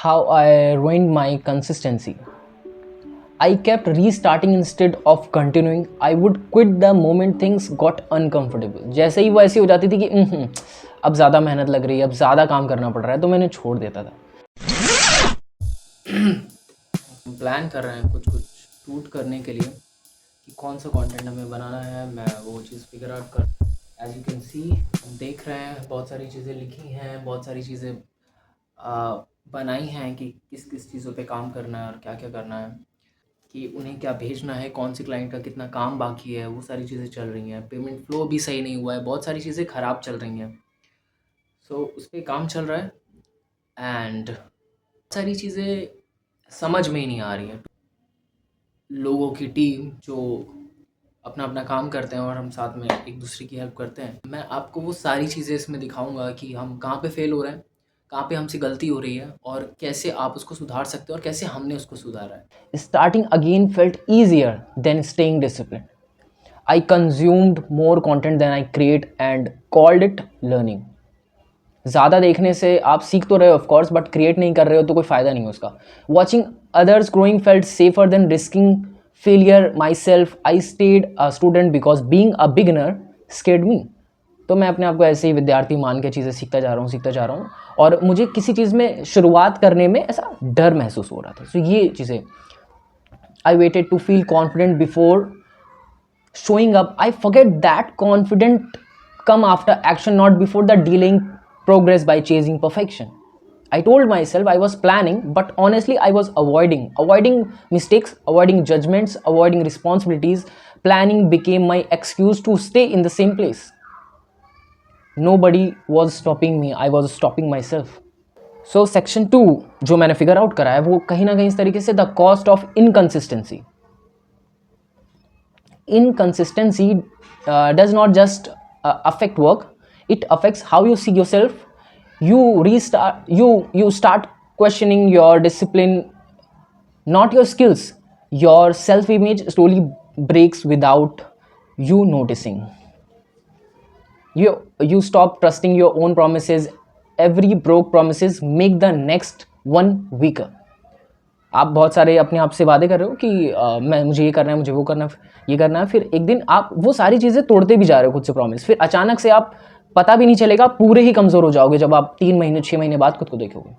how I ruined my consistency. I kept restarting instead of continuing. I would quit the moment things got uncomfortable. जैसे ही वो ऐसी हो जाती थी कि अब ज़्यादा मेहनत लग रही है, अब ज़्यादा काम करना पड़ रहा है, तो मैंने छोड़ देता था. प्लान कर रहे हैं कुछ शूट करने के लिए कि कौन सा कंटेंट हमें बनाना है. मैं वो चीज़ फिगर आउट कर. एज यू कैन सी, देख रहे हैं बहुत सारी चीज़ें लिखी हैं, बहुत सारी चीज़ें बनाई हैं कि किस किस चीज़ों पे काम करना है और क्या क्या करना है, कि उन्हें क्या भेजना है, कौन सी क्लाइंट का कितना काम बाकी है, वो सारी चीज़ें चल रही हैं. पेमेंट फ्लो भी सही नहीं हुआ है, बहुत सारी चीज़ें ख़राब चल रही हैं. सो उस पर काम चल रहा है एंड सारी चीज़ें समझ में ही नहीं आ रही हैं. लोगों की टीम जो अपना अपना काम करते हैं और हम साथ में एक दूसरे की हेल्प करते हैं. मैं आपको वो सारी चीज़ें इसमें दिखाऊंगा कि हम कहाँ पे फेल हो रहे हैं, कहाँ पे हमसे गलती हो रही है और कैसे आप उसको सुधार सकते हो और कैसे हमने उसको सुधारा है. Starting again felt easier than staying discipline. I consumed more content than I create and called it learning. ज़्यादा देखने से आप सीख तो रहे हो ऑफकोर्स, बट क्रिएट नहीं कर रहे हो तो कोई फ़ायदा नहीं है उसका. Watching others growing felt safer than risking failure myself. I stayed a student because being a beginner scared me. तो मैं अपने आप को ऐसे ही विद्यार्थी मान के चीज़ें सीखता जा रहा हूँ और मुझे किसी चीज़ में शुरुआत करने में ऐसा डर महसूस हो रहा था. सो ये चीज़ें. I waited to feel confident before showing up. I forget that confident come after action, not before the delaying progress by chasing perfection. I told myself I was planning, but honestly I was avoiding mistakes, avoiding judgments, avoiding responsibilities. Planning became my excuse to stay in the same place. Nobody was stopping me, I was stopping myself. So section 2 जो मैंने figure out करा है वो कहीं ना कहीं इस तरीके से, the cost of inconsistency. Inconsistency does not just affect work, it affects how you see yourself. You start questioning your discipline, not your skills. Your self image slowly breaks without you noticing. You stop trusting your own promises. Every broke promises make the next one weaker. आप बहुत सारे अपने आप से वादे कर रहे हो कि मैं मुझे ये करना है, मुझे वो करना है, ये करना है. फिर एक दिन आप वो सारी चीज़ें तोड़ते भी जा रहे हो खुद से प्रॉमिस. फिर अचानक से आप पता भी नहीं चलेगा, पूरे ही कमज़ोर हो जाओगे जब आप 3 महीने 6 महीने बाद खुद को देखोगे.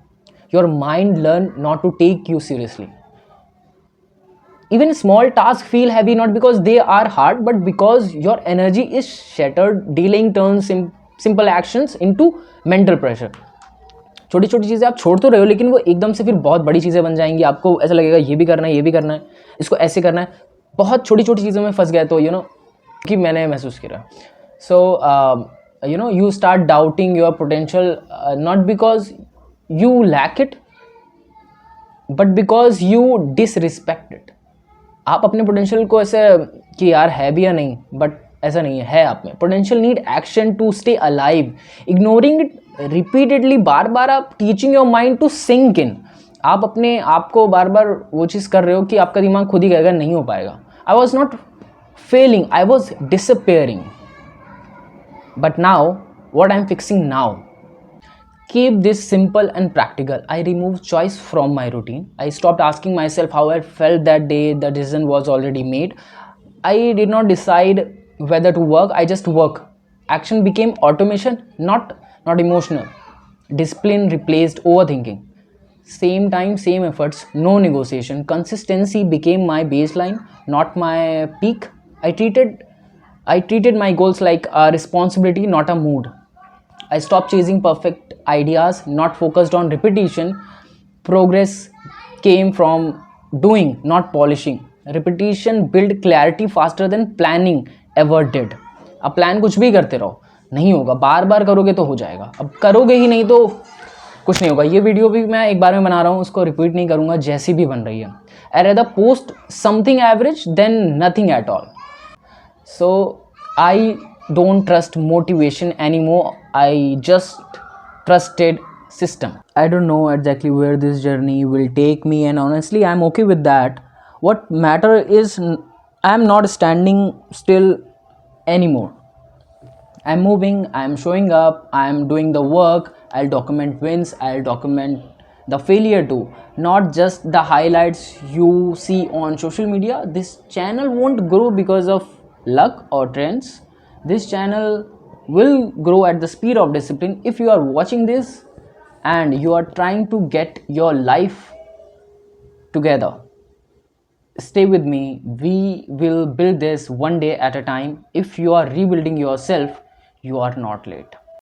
Your mind learn not to take you seriously. Even small tasks feel heavy not because they are hard but because your energy is shattered. Delaying turns simple actions into mental pressure. छोटी छोटी चीज़ें आप छोड़ तो रहे हो लेकिन वो एकदम से फिर बहुत बड़ी चीज़ें बन जाएंगी. आपको ऐसा लगेगा ये भी करना है, ये भी करना है, इसको ऐसे करना है. बहुत छोटी छोटी चीज़ों में फंस गए तो कि मैंने महसूस किया. सो you start doubting your potential, not because you lack it but because you disrespect it. आप अपने पोटेंशियल को ऐसे कि यार है भी या नहीं, बट ऐसा नहीं है आप में. Potential need action to stay alive. Ignoring it repeatedly, बार बार आप teaching your mind to sink in. आप अपने आप को बार बार वो चीज़ कर रहे हो कि आपका दिमाग खुद ही कहेगा नहीं हो पाएगा. I was not failing, I was disappearing. But now what I am fixing now. Keep this simple and practical. I removed choice from my routine. I stopped asking myself how I felt that day. The decision was already made. I did not decide whether to work. I just work. Action became automation, not emotional. Discipline replaced overthinking. Same time, same efforts, no negotiation. Consistency became my baseline, not my peak. I treated my goals like a responsibility, not a mood. I stopped chasing perfect ideas, not focused on repetition. Progress came from doing, not polishing. Repetition built clarity faster than planning ever did. अब plan कुछ भी करते रहो नहीं होगा, बार बार करोगे तो हो जाएगा. अब करोगे ही नहीं तो कुछ नहीं होगा. ये वीडियो भी मैं एक बार में बना रहा हूँ, उसको रिपीट नहीं करूँगा, जैसी भी बन रही है. I rather post something average than nothing at all. So I don't trust motivation anymore. I just trusted system. I don't know exactly where this journey will take me, and honestly I'm okay with that. What matter is I'm not standing still anymore. I'm moving, I'm showing up, I'm doing the work. I'll document wins, I'll document the failure too, not just the highlights you see on social media. This channel won't grow because of luck or trends. This channel will grow at the speed of discipline. If you are watching this and you are trying to get your life together, stay with me. We will build this one day at a time. If you are rebuilding yourself, you are not late.